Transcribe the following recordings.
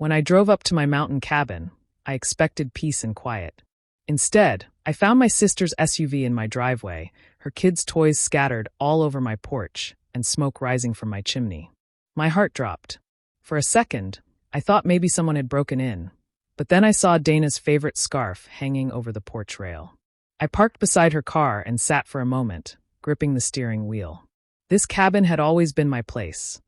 When I drove up to my mountain cabin, I expected peace and quiet. Instead, I found my sister's SUV in my driveway, her kids' toys scattered all over my porch, and smoke rising from my chimney. My heart dropped. For a second, I thought maybe someone had broken in, but then I saw Dana's favorite scarf hanging over the porch rail. I parked beside her car and sat for a moment, gripping the steering wheel. This cabin had always been my place,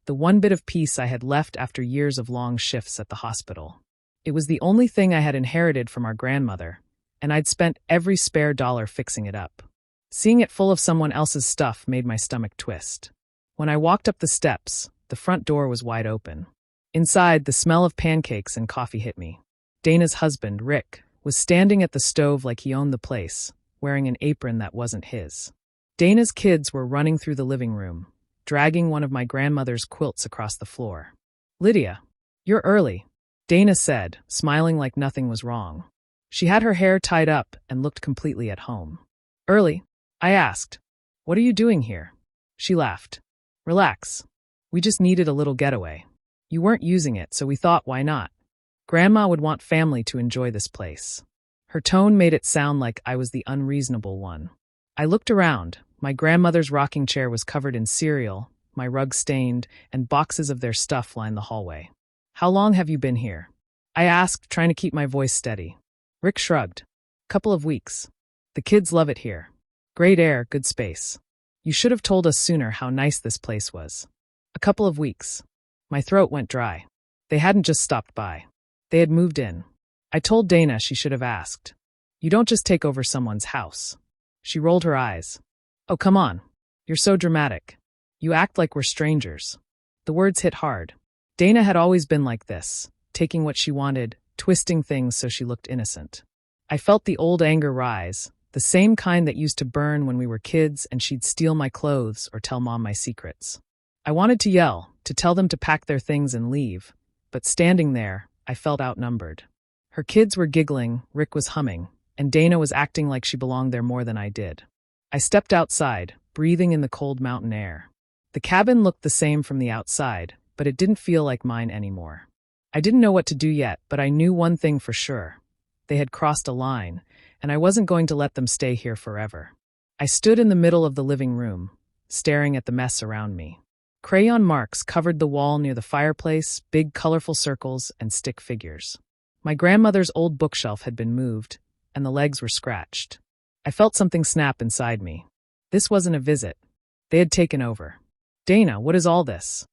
the one bit of peace I had left after years of long shifts at the hospital. It was the only thing I had inherited from our grandmother, and I'd spent every spare dollar fixing it up. Seeing it full of someone else's stuff made my stomach twist. When I walked up the steps, the front door was wide open. Inside, the smell of pancakes and coffee hit me. Dana's husband, Rick, was standing at the stove like he owned the place, wearing an apron that wasn't his. Dana's kids were running through the living room, dragging one of my grandmother's quilts across the floor. "Lydia, you're early," Dana said, smiling like nothing was wrong. She had her hair tied up and looked completely at home. "Early?" I asked. "What are you doing here?" She laughed. "Relax. We just needed a little getaway. You weren't using it, so we thought, why not? Grandma would want family to enjoy this place." Her tone made it sound like I was the unreasonable one. I looked around. My grandmother's rocking chair was covered in cereal, my rug stained, and boxes of their stuff lined the hallway. "How long have you been here?" I asked, trying to keep my voice steady. Rick shrugged. "Couple of weeks. The kids love it here. Great air, good space. You should have told us sooner how nice this place was." "A couple of weeks." My throat went dry. They hadn't just stopped by. They had moved in. I told Dana she should have asked. "You don't just take over someone's house." She rolled her eyes. "Oh, come on. You're so dramatic. You act like we're strangers." The words hit hard. Dana had always been like this, taking what she wanted, twisting things so she looked innocent. I felt the old anger rise, the same kind that used to burn when we were kids and she'd steal my clothes or tell Mom my secrets. I wanted to yell, to tell them to pack their things and leave, but standing there, I felt outnumbered. Her kids were giggling, Rick was humming, and Dana was acting like she belonged there more than I did. I stepped outside, breathing in the cold mountain air. The cabin looked the same from the outside, but it didn't feel like mine anymore. I didn't know what to do yet, but I knew one thing for sure. They had crossed a line, and I wasn't going to let them stay here forever. I stood in the middle of the living room, staring at the mess around me. Crayon marks covered the wall near the fireplace, big colorful circles, and stick figures. My grandmother's old bookshelf had been moved, and the legs were scratched. I felt something snap inside me. This wasn't a visit. They had taken over. "Dana, what is all this?"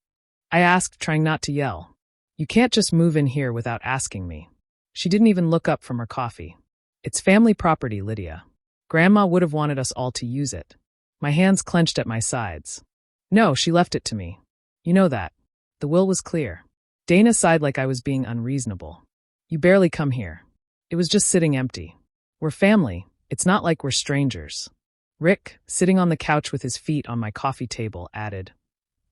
I asked, trying not to yell. "You can't just move in here without asking me." She didn't even look up from her coffee. "It's family property, Lydia. Grandma would have wanted us all to use it." My hands clenched at my sides. "No, she left it to me. You know that. The will was clear." Dana sighed like I was being unreasonable. "You barely come here. It was just sitting empty. We're family. It's not like we're strangers." Rick, sitting on the couch with his feet on my coffee table, added,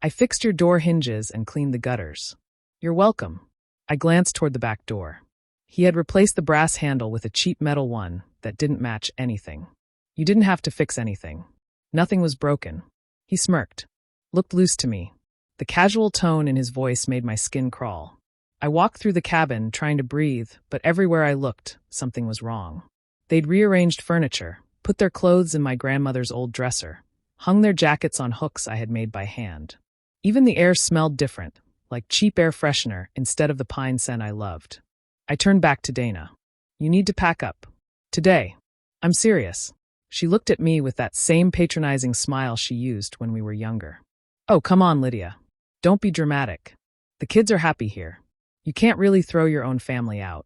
"I fixed your door hinges and cleaned the gutters." "You're welcome." I glanced toward the back door. He had replaced the brass handle with a cheap metal one that didn't match anything. "You didn't have to fix anything. Nothing was broken." He smirked. Looked loose to me. The casual tone in his voice made my skin crawl. I walked through the cabin, trying to breathe, but everywhere I looked, something was wrong. They'd rearranged furniture, put their clothes in my grandmother's old dresser, hung their jackets on hooks I had made by hand. Even the air smelled different, like cheap air freshener instead of the pine scent I loved. I turned back to Dana. "You need to pack up. Today. I'm serious." She looked at me with that same patronizing smile she used when we were younger. "Oh, come on, Lydia. Don't be dramatic. The kids are happy here. You can't really throw your own family out."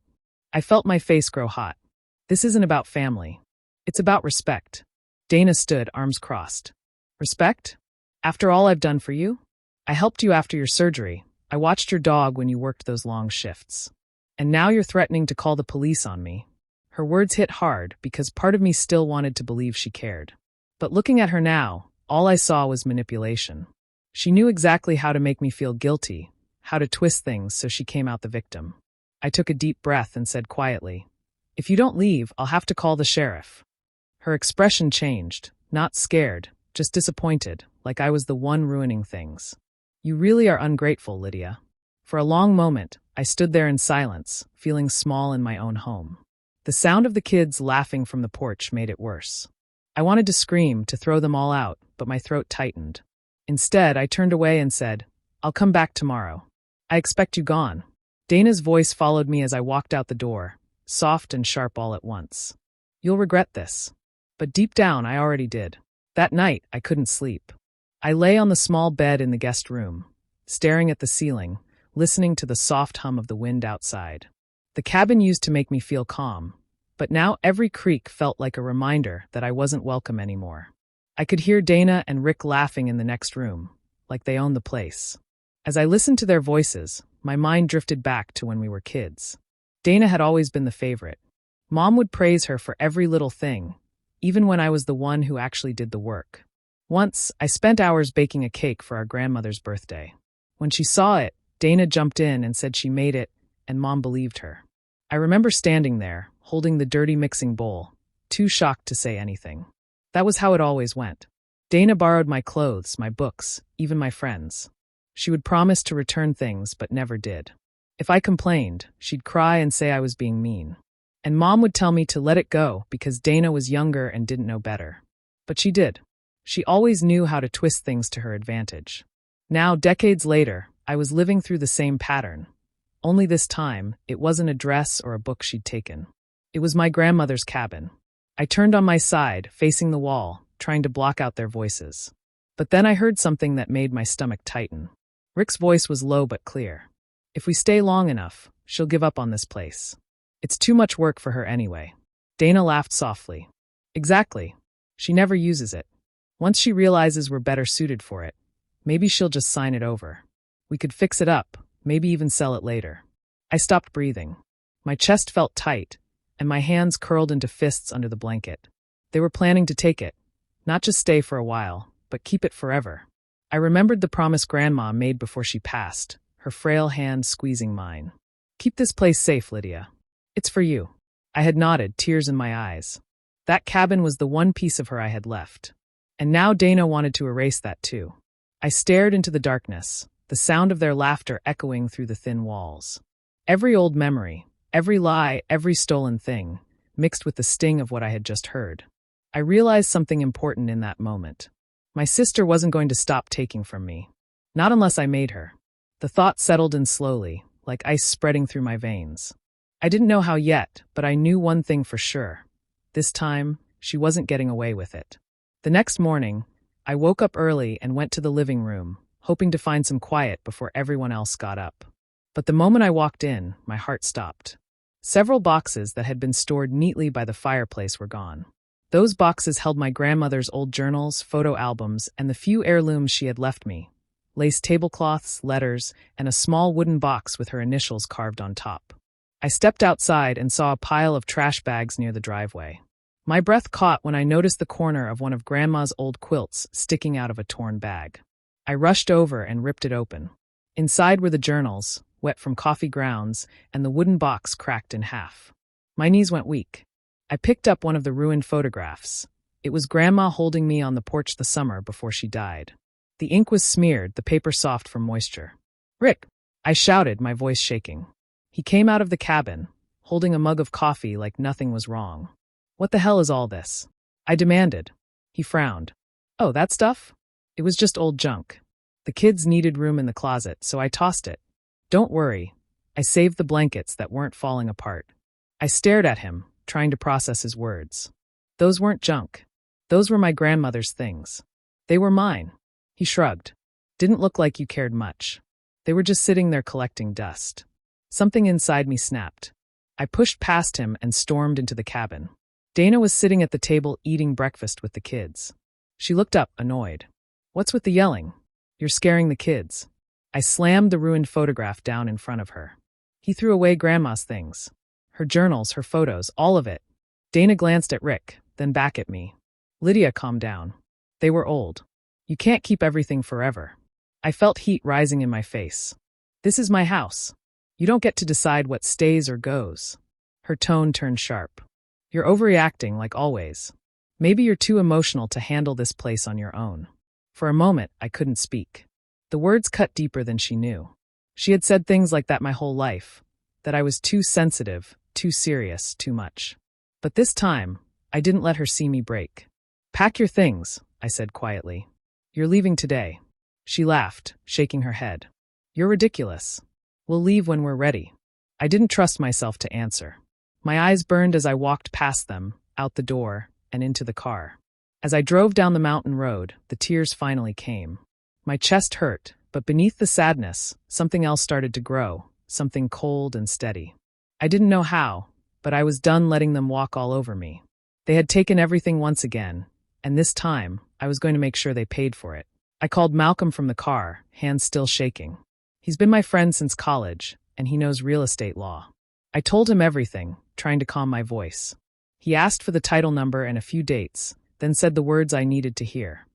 I felt my face grow hot. This isn't about family. It's about respect. Dana stood, arms crossed. "Respect? After all I've done for you? I helped you after your surgery. I watched your dog when you worked those long shifts. And now you're threatening to call the police on me." Her words hit hard because part of me still wanted to believe she cared. But looking at her now, all I saw was manipulation. She knew exactly how to make me feel guilty, how to twist things so she came out the victim. I took a deep breath and said quietly, "If you don't leave, I'll have to call the sheriff." Her expression changed, not scared, just disappointed, like I was the one ruining things. "You really are ungrateful, Lydia." For a long moment, I stood there in silence, feeling small in my own home. The sound of the kids laughing from the porch made it worse. I wanted to scream, to throw them all out, but my throat tightened. Instead, I turned away and said, "I'll come back tomorrow. I expect you gone." Dana's voice followed me as I walked out the door, soft and sharp all at once. "You'll regret this." But deep down, I already did. That night, I couldn't sleep. I lay on the small bed in the guest room, staring at the ceiling, listening to the soft hum of the wind outside. The cabin used to make me feel calm, but now every creak felt like a reminder that I wasn't welcome anymore. I could hear Dana and Rick laughing in the next room, like they owned the place. As I listened to their voices, my mind drifted back to when we were kids. Dana had always been the favorite. Mom would praise her for every little thing, even when I was the one who actually did the work. Once, I spent hours baking a cake for our grandmother's birthday. When she saw it, Dana jumped in and said she made it, and Mom believed her. I remember standing there, holding the dirty mixing bowl, too shocked to say anything. That was how it always went. Dana borrowed my clothes, my books, even my friends. She would promise to return things, but never did. If I complained, she'd cry and say I was being mean. And Mom would tell me to let it go because Dana was younger and didn't know better. But she did. She always knew how to twist things to her advantage. Now, decades later, I was living through the same pattern. Only this time, it wasn't a dress or a book she'd taken. It was my grandmother's cabin. I turned on my side, facing the wall, trying to block out their voices. But then I heard something that made my stomach tighten. Rick's voice was low but clear. "If we stay long enough, she'll give up on this place. It's too much work for her anyway." Dana laughed softly. "Exactly. She never uses it. Once she realizes we're better suited for it, maybe she'll just sign it over. We could fix it up, maybe even sell it later." I stopped breathing. My chest felt tight, and my hands curled into fists under the blanket. They were planning to take it, not just stay for a while, but keep it forever. I remembered the promise Grandma made before she passed, her frail hand squeezing mine. "Keep this place safe, Lydia. It's for you." I had nodded, tears in my eyes. That cabin was the one piece of her I had left. And now Dana wanted to erase that too. I stared into the darkness, the sound of their laughter echoing through the thin walls. Every old memory, every lie, every stolen thing, mixed with the sting of what I had just heard. I realized something important in that moment. My sister wasn't going to stop taking from me. Not unless I made her. The thought settled in slowly, like ice spreading through my veins. I didn't know how yet, but I knew one thing for sure. This time, she wasn't getting away with it. The next morning, I woke up early and went to the living room, hoping to find some quiet before everyone else got up. But the moment I walked in, my heart stopped. Several boxes that had been stored neatly by the fireplace were gone. Those boxes held my grandmother's old journals, photo albums, and the few heirlooms she had left me. Lace tablecloths, letters, and a small wooden box with her initials carved on top. I stepped outside and saw a pile of trash bags near the driveway. My breath caught when I noticed the corner of one of Grandma's old quilts sticking out of a torn bag. I rushed over and ripped it open. Inside were the journals, wet from coffee grounds, and the wooden box cracked in half. My knees went weak. I picked up one of the ruined photographs. It was Grandma holding me on the porch the summer before she died. The ink was smeared, the paper soft from moisture. "Rick!" I shouted, my voice shaking. He came out of the cabin, holding a mug of coffee like nothing was wrong. "What the hell is all this?" I demanded. He frowned. "Oh, that stuff? It was just old junk. The kids needed room in the closet, so I tossed it. Don't worry. I saved the blankets that weren't falling apart." I stared at him, trying to process his words. "Those weren't junk. Those were my grandmother's things. They were mine." He shrugged. "Didn't look like you cared much. They were just sitting there collecting dust." Something inside me snapped. I pushed past him and stormed into the cabin. Dana was sitting at the table eating breakfast with the kids. She looked up, annoyed. "What's with the yelling? You're scaring the kids." I slammed the ruined photograph down in front of her. He threw away Grandma's things. Her journals, her photos, all of it. Dana glanced at Rick, then back at me. "Lydia, calm down. They were old. You can't keep everything forever." I felt heat rising in my face. "This is my house. You don't get to decide what stays or goes." Her tone turned sharp. "You're overreacting, like always. Maybe you're too emotional to handle this place on your own." For a moment, I couldn't speak. The words cut deeper than she knew. She had said things like that my whole life, that I was too sensitive, too serious, too much. But this time, I didn't let her see me break. "Pack your things," I said quietly. "You're leaving today." She laughed, shaking her head. "You're ridiculous. We'll leave when we're ready." I didn't trust myself to answer. My eyes burned as I walked past them, out the door, and into the car. As I drove down the mountain road, the tears finally came. My chest hurt, but beneath the sadness, something else started to grow, something cold and steady. I didn't know how, but I was done letting them walk all over me. They had taken everything once again, and this time, I was going to make sure they paid for it. I called Malcolm from the car, hands still shaking. He's been my friend since college, and he knows real estate law. I told him everything, trying to calm my voice. He asked for the title number and a few dates, then said the words I needed to hear.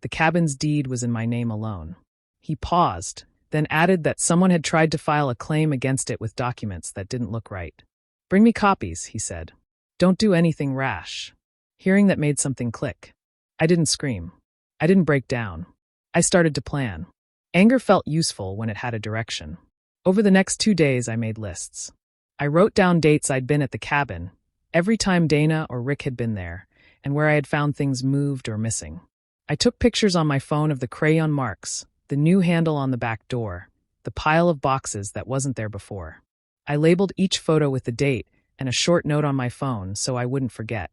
The cabin's deed was in my name alone. He paused, then added that someone had tried to file a claim against it with documents that didn't look right. "Bring me copies," he said. "Don't do anything rash." Hearing that made something click. I didn't scream. I didn't break down. I started to plan. Anger felt useful when it had a direction. Over the next 2 days, I made lists. I wrote down dates I'd been at the cabin, every time Dana or Rick had been there, and where I had found things moved or missing. I took pictures on my phone of the crayon marks, the new handle on the back door, the pile of boxes that wasn't there before. I labeled each photo with the date and a short note on my phone so I wouldn't forget.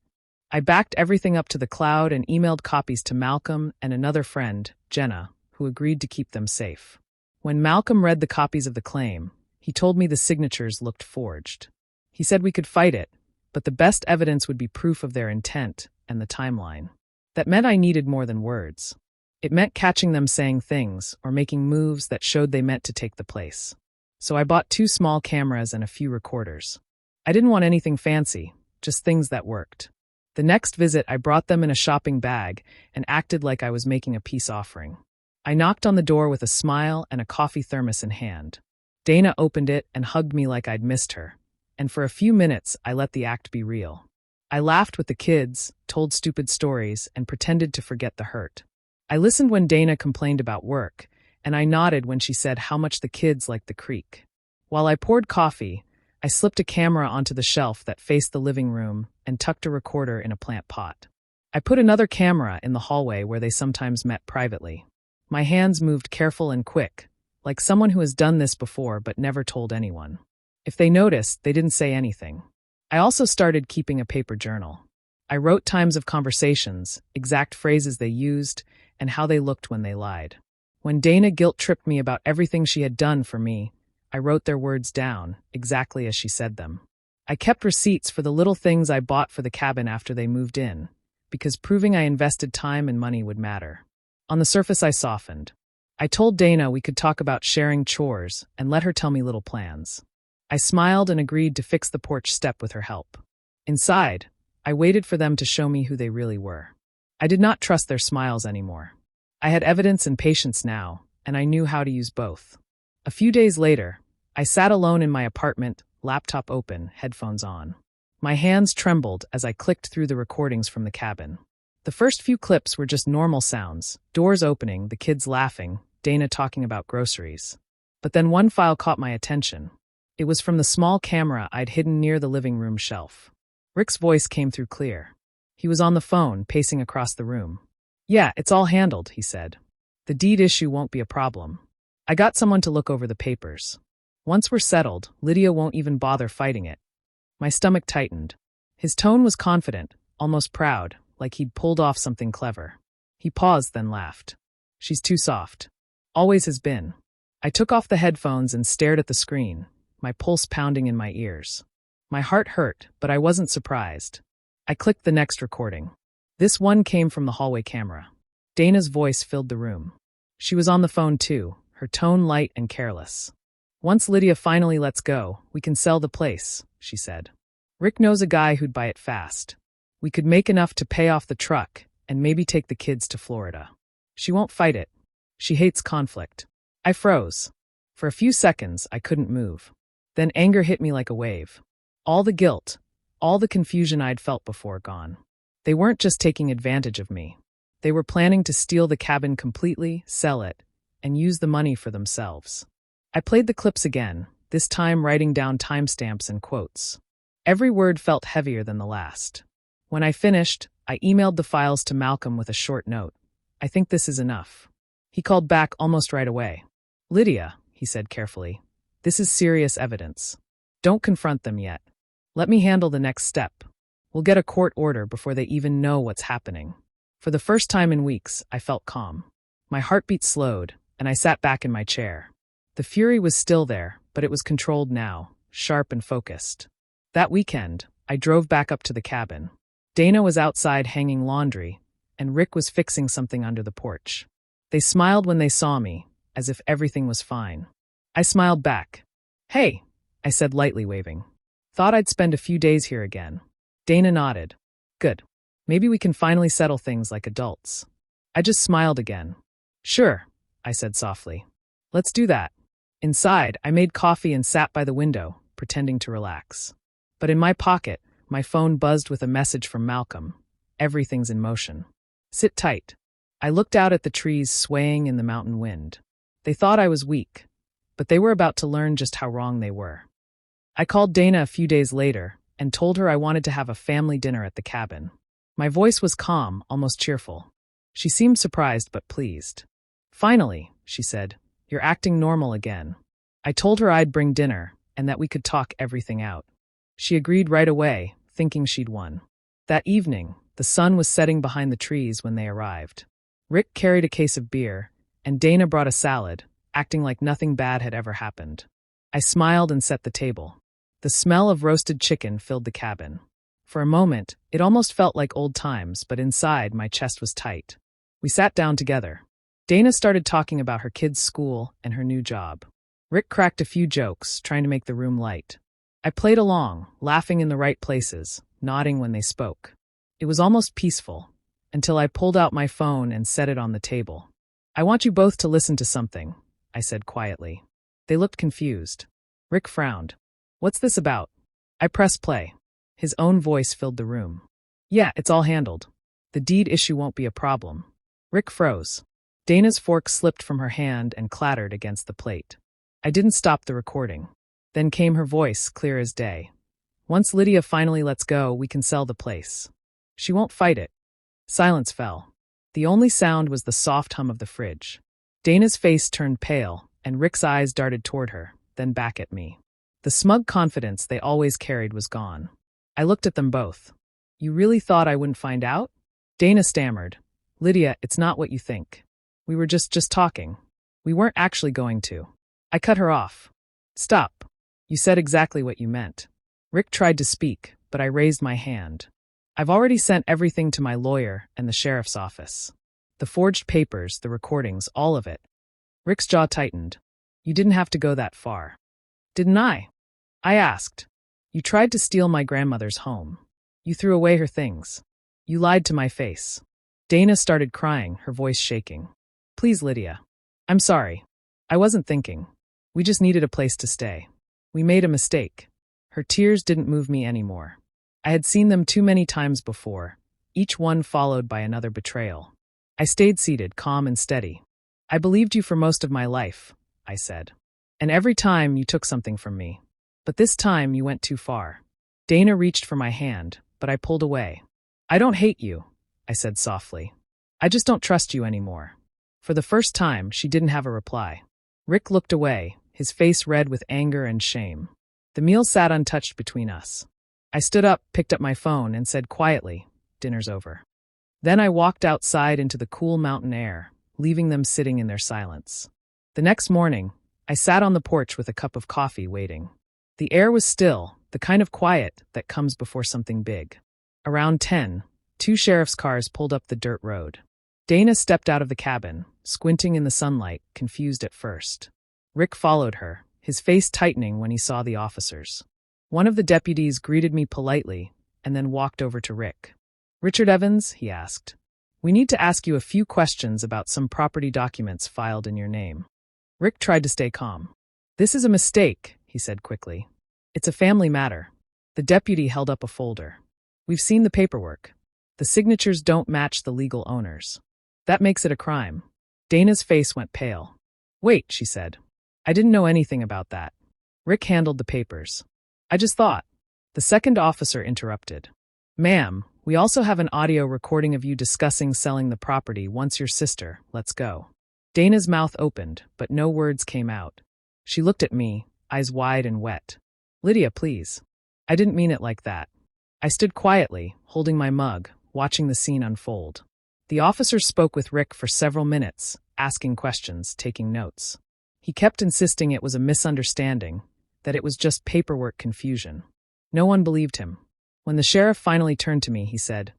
I backed everything up to the cloud and emailed copies to Malcolm and another friend, Jenna, who agreed to keep them safe. When Malcolm read the copies of the claim, he told me the signatures looked forged. He said we could fight it, but the best evidence would be proof of their intent and the timeline. That meant I needed more than words. It meant catching them saying things or making moves that showed they meant to take the place. So I bought 2 small cameras and a few recorders. I didn't want anything fancy, just things that worked. The next visit, I brought them in a shopping bag and acted like I was making a peace offering. I knocked on the door with a smile and a coffee thermos in hand. Dana opened it and hugged me like I'd missed her, and for a few minutes I let the act be real. I laughed with the kids, told stupid stories, and pretended to forget the hurt. I listened when Dana complained about work, and I nodded when she said how much the kids liked the creek. While I poured coffee, I slipped a camera onto the shelf that faced the living room and tucked a recorder in a plant pot. I put another camera in the hallway where they sometimes met privately. My hands moved careful and quick, like someone who has done this before but never told anyone. If they noticed, they didn't say anything. I also started keeping a paper journal. I wrote times of conversations, exact phrases they used, and how they looked when they lied. When Dana guilt-tripped me about everything she had done for me, I wrote their words down, exactly as she said them. I kept receipts for the little things I bought for the cabin after they moved in, because proving I invested time and money would matter. On the surface, I softened. I told Dana we could talk about sharing chores and let her tell me little plans. I smiled and agreed to fix the porch step with her help. Inside, I waited for them to show me who they really were. I did not trust their smiles anymore. I had evidence and patience now, and I knew how to use both. A few days later, I sat alone in my apartment, laptop open, headphones on. My hands trembled as I clicked through the recordings from the cabin. The first few clips were just normal sounds, doors opening, the kids laughing, Dana talking about groceries. But then one file caught my attention. It was from the small camera I'd hidden near the living room shelf. Rick's voice came through clear. He was on the phone, pacing across the room. "Yeah, it's all handled," he said. "The deed issue won't be a problem. I got someone to look over the papers. Once we're settled, Lydia won't even bother fighting it." My stomach tightened. His tone was confident, almost proud, like he'd pulled off something clever. He paused, then laughed. "She's too soft. Always has been." I took off the headphones and stared at the screen, my pulse pounding in my ears. My heart hurt, but I wasn't surprised. I clicked the next recording. This one came from the hallway camera. Dana's voice filled the room. She was on the phone too, her tone light and careless. "Once Lydia finally lets go, we can sell the place," she said. "Rick knows a guy who'd buy it fast. We could make enough to pay off the truck and maybe take the kids to Florida. She won't fight it. She hates conflict." I froze. For a few seconds, I couldn't move. Then anger hit me like a wave. All the guilt, all the confusion I'd felt before gone. They weren't just taking advantage of me. They were planning to steal the cabin completely, sell it, and use the money for themselves. I played the clips again, this time writing down timestamps and quotes. Every word felt heavier than the last. When I finished, I emailed the files to Malcolm with a short note. I think this is enough. He called back almost right away. Lydia, he said carefully, this is serious evidence. Don't confront them yet. Let me handle the next step. We'll get a court order before they even know what's happening. For the first time in weeks, I felt calm. My heartbeat slowed, and I sat back in my chair. The fury was still there, but it was controlled now, sharp and focused. That weekend, I drove back up to the cabin. Dana was outside hanging laundry, and Rick was fixing something under the porch. They smiled when they saw me, as if everything was fine. I smiled back. Hey, I said lightly waving. Thought I'd spend a few days here again. Dana nodded. Good. Maybe we can finally settle things like adults. I just smiled again. Sure, I said softly. Let's do that. Inside, I made coffee and sat by the window, pretending to relax. But in my pocket, my phone buzzed with a message from Malcolm. Everything's in motion. Sit tight. I looked out at the trees swaying in the mountain wind. They thought I was weak, but they were about to learn just how wrong they were. I called Dana a few days later and told her I wanted to have a family dinner at the cabin. My voice was calm, almost cheerful. She seemed surprised but pleased. Finally, she said, you're acting normal again. I told her I'd bring dinner and that we could talk everything out. She agreed right away, thinking she'd won. That evening, the sun was setting behind the trees when they arrived. Rick carried a case of beer, and Dana brought a salad, acting like nothing bad had ever happened. I smiled and set the table. The smell of roasted chicken filled the cabin. For a moment, it almost felt like old times, but inside, my chest was tight. We sat down together. Dana started talking about her kids' school and her new job. Rick cracked a few jokes, trying to make the room light. I played along, laughing in the right places, nodding when they spoke. It was almost peaceful, until I pulled out my phone and set it on the table. I want you both to listen to something, I said quietly. They looked confused. Rick frowned. What's this about? I pressed play. His own voice filled the room. Yeah, it's all handled. The deed issue won't be a problem. Rick froze. Dana's fork slipped from her hand and clattered against the plate. I didn't stop the recording. Then came her voice, clear as day. Once Lydia finally lets go, we can sell the place. She won't fight it. Silence fell. The only sound was the soft hum of the fridge. Dana's face turned pale, and Rick's eyes darted toward her, then back at me. The smug confidence they always carried was gone. I looked at them both. You really thought I wouldn't find out? Dana stammered. Lydia, it's not what you think. We were just talking. We weren't actually going to. I cut her off. Stop. You said exactly what you meant. Rick tried to speak, but I raised my hand. I've already sent everything to my lawyer and the sheriff's office. The forged papers, the recordings, all of it. Rick's jaw tightened. You didn't have to go that far. Didn't I? I asked. You tried to steal my grandmother's home. You threw away her things. You lied to my face. Dana started crying, her voice shaking. Please, Lydia. I'm sorry. I wasn't thinking. We just needed a place to stay. We made a mistake. Her tears didn't move me anymore. I had seen them too many times before, each one followed by another betrayal. I stayed seated, calm and steady. I believed you for most of my life, I said. And every time you took something from me. But this time you went too far. Dana reached for my hand, but I pulled away. I don't hate you, I said softly. I just don't trust you anymore. For the first time, she didn't have a reply. Rick looked away, his face red with anger and shame. The meal sat untouched between us. I stood up, picked up my phone, and said quietly, dinner's over. Then I walked outside into the cool mountain air, leaving them sitting in their silence. The next morning, I sat on the porch with a cup of coffee waiting. The air was still, the kind of quiet that comes before something big. Around 10, 2 sheriff's cars pulled up the dirt road. Dana stepped out of the cabin, squinting in the sunlight, confused at first. Rick followed her, his face tightening when he saw the officers. One of the deputies greeted me politely and then walked over to Rick. Richard Evans, he asked. We need to ask you a few questions about some property documents filed in your name. Rick tried to stay calm. This is a mistake, he said quickly. It's a family matter. The deputy held up a folder. We've seen the paperwork. The signatures don't match the legal owners. That makes it a crime. Dana's face went pale. Wait, she said. I didn't know anything about that. Rick handled the papers. I just thought. The second officer interrupted. Ma'am, we also have an audio recording of you discussing selling the property once your sister. Let's go. Dana's mouth opened, but no words came out. She looked at me, eyes wide and wet. Lydia, please. I didn't mean it like that. I stood quietly, holding my mug, watching the scene unfold. The officer spoke with Rick for several minutes, asking questions, taking notes. He kept insisting it was a misunderstanding, that it was just paperwork confusion. No one believed him. When the sheriff finally turned to me, he said,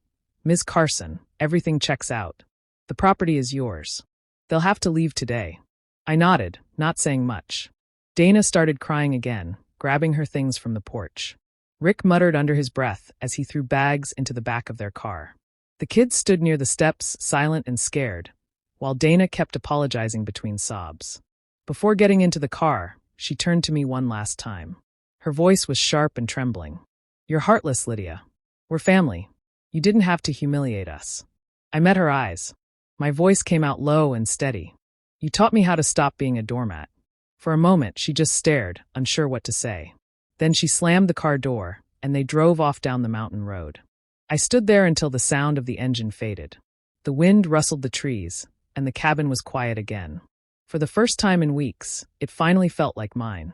Ms. Carson, everything checks out. The property is yours. They'll have to leave today. I nodded, not saying much. Dana started crying again, grabbing her things from the porch. Rick muttered under his breath as he threw bags into the back of their car. The kids stood near the steps, silent and scared, while Dana kept apologizing between sobs. Before getting into the car, she turned to me one last time. Her voice was sharp and trembling. You're heartless, Lydia. We're family. You didn't have to humiliate us. I met her eyes. My voice came out low and steady. You taught me how to stop being a doormat. For a moment, she just stared, unsure what to say. Then she slammed the car door, and they drove off down the mountain road. I stood there until the sound of the engine faded. The wind rustled the trees, and the cabin was quiet again. For the first time in weeks, it finally felt like mine.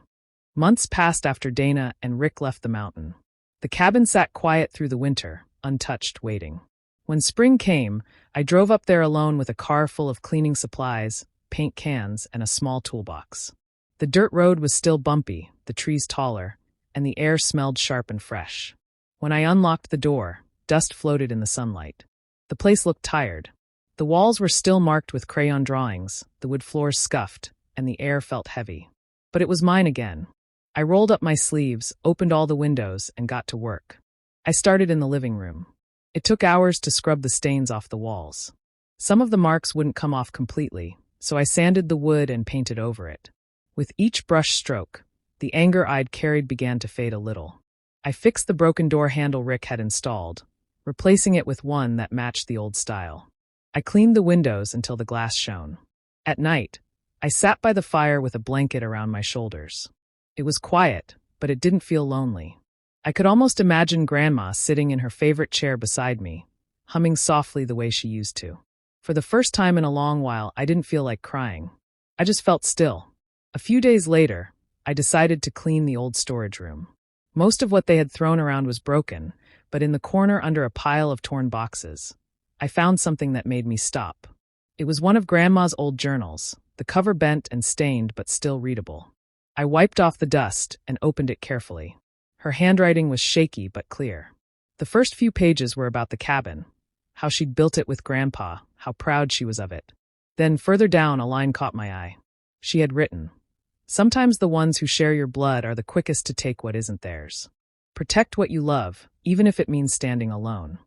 Months passed after Dana and Rick left the mountain. The cabin sat quiet through the winter, untouched, waiting. When spring came, I drove up there alone with a car full of cleaning supplies, paint cans, and a small toolbox. The dirt road was still bumpy, the trees taller, and the air smelled sharp and fresh. When I unlocked the door, dust floated in the sunlight. The place looked tired. The walls were still marked with crayon drawings, the wood floors scuffed, and the air felt heavy. But it was mine again. I rolled up my sleeves, opened all the windows, and got to work. I started in the living room. It took hours to scrub the stains off the walls. Some of the marks wouldn't come off completely, so I sanded the wood and painted over it. With each brush stroke, the anger I'd carried began to fade a little. I fixed the broken door handle Rick had installed, replacing it with one that matched the old style. I cleaned the windows until the glass shone. At night, I sat by the fire with a blanket around my shoulders. It was quiet, but it didn't feel lonely. I could almost imagine Grandma sitting in her favorite chair beside me, humming softly the way she used to. For the first time in a long while, I didn't feel like crying. I just felt still. A few days later, I decided to clean the old storage room. Most of what they had thrown around was broken, but in the corner under a pile of torn boxes, I found something that made me stop. It was one of Grandma's old journals, the cover bent and stained but still readable. I wiped off the dust and opened it carefully. Her handwriting was shaky but clear. The first few pages were about the cabin, how she'd built it with Grandpa, how proud she was of it. Then further down, a line caught my eye. She had written, "Sometimes the ones who share your blood are the quickest to take what isn't theirs. Protect what you love, even if it means standing alone."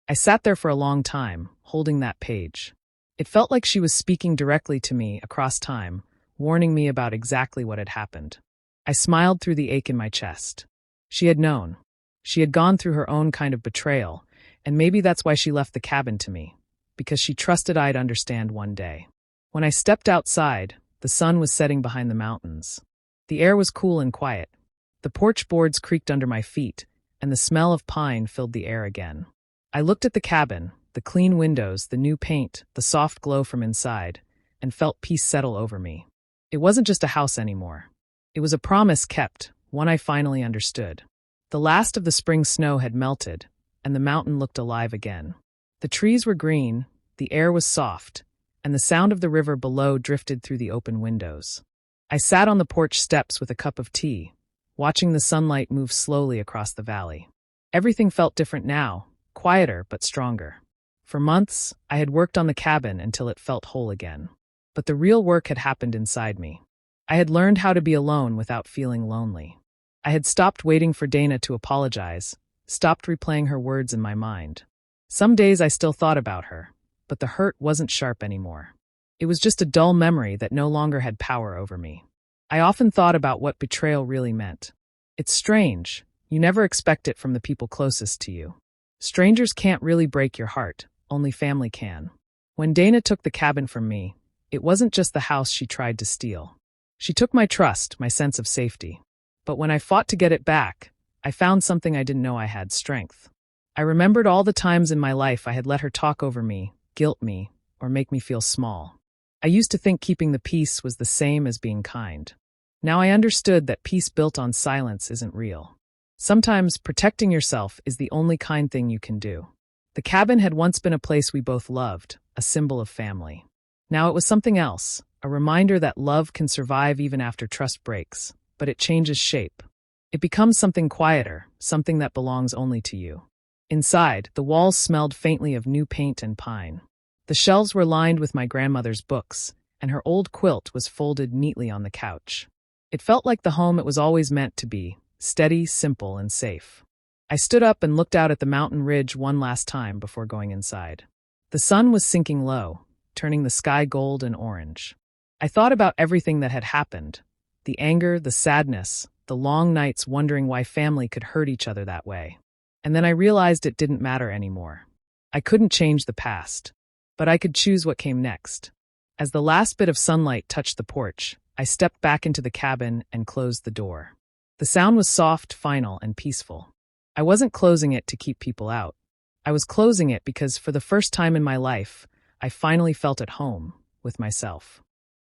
I sat there for a long time, holding that page. It felt like she was speaking directly to me across time, warning me about exactly what had happened. I smiled through the ache in my chest. She had known. She had gone through her own kind of betrayal, and maybe that's why she left the cabin to me, because she trusted I'd understand one day. When I stepped outside, the sun was setting behind the mountains. The air was cool and quiet. The porch boards creaked under my feet, and the smell of pine filled the air again. I looked at the cabin, the clean windows, the new paint, the soft glow from inside, and felt peace settle over me. It wasn't just a house anymore. It was a promise kept, one I finally understood. The last of the spring snow had melted, and the mountain looked alive again. The trees were green, the air was soft, and the sound of the river below drifted through the open windows. I sat on the porch steps with a cup of tea, watching the sunlight move slowly across the valley. Everything felt different now, quieter but stronger. For months, I had worked on the cabin until it felt whole again. But the real work had happened inside me. I had learned how to be alone without feeling lonely. I had stopped waiting for Dana to apologize, stopped replaying her words in my mind. Some days I still thought about her, but the hurt wasn't sharp anymore. It was just a dull memory that no longer had power over me. I often thought about what betrayal really meant. It's strange. You never expect it from the people closest to you. Strangers can't really break your heart, only family can. When Dana took the cabin from me, it wasn't just the house she tried to steal. She took my trust, my sense of safety. But when I fought to get it back, I found something I didn't know I had: strength. I remembered all the times in my life I had let her talk over me, guilt me, or make me feel small. I used to think keeping the peace was the same as being kind. Now I understood that peace built on silence isn't real. Sometimes protecting yourself is the only kind thing you can do. The cabin had once been a place we both loved, a symbol of family. Now it was something else, a reminder that love can survive even after trust breaks, but it changes shape. It becomes something quieter, something that belongs only to you. Inside, the walls smelled faintly of new paint and pine. The shelves were lined with my grandmother's books, and her old quilt was folded neatly on the couch. It felt like the home it was always meant to be, steady, simple, and safe. I stood up and looked out at the mountain ridge one last time before going inside. The sun was sinking low, turning the sky gold and orange. I thought about everything that had happened: the anger, the sadness, the long nights wondering why family could hurt each other that way. And then I realized it didn't matter anymore. I couldn't change the past, but I could choose what came next. As the last bit of sunlight touched the porch, I stepped back into the cabin and closed the door. The sound was soft, final, and peaceful. I wasn't closing it to keep people out. I was closing it because, for the first time in my life, I finally felt at home with myself.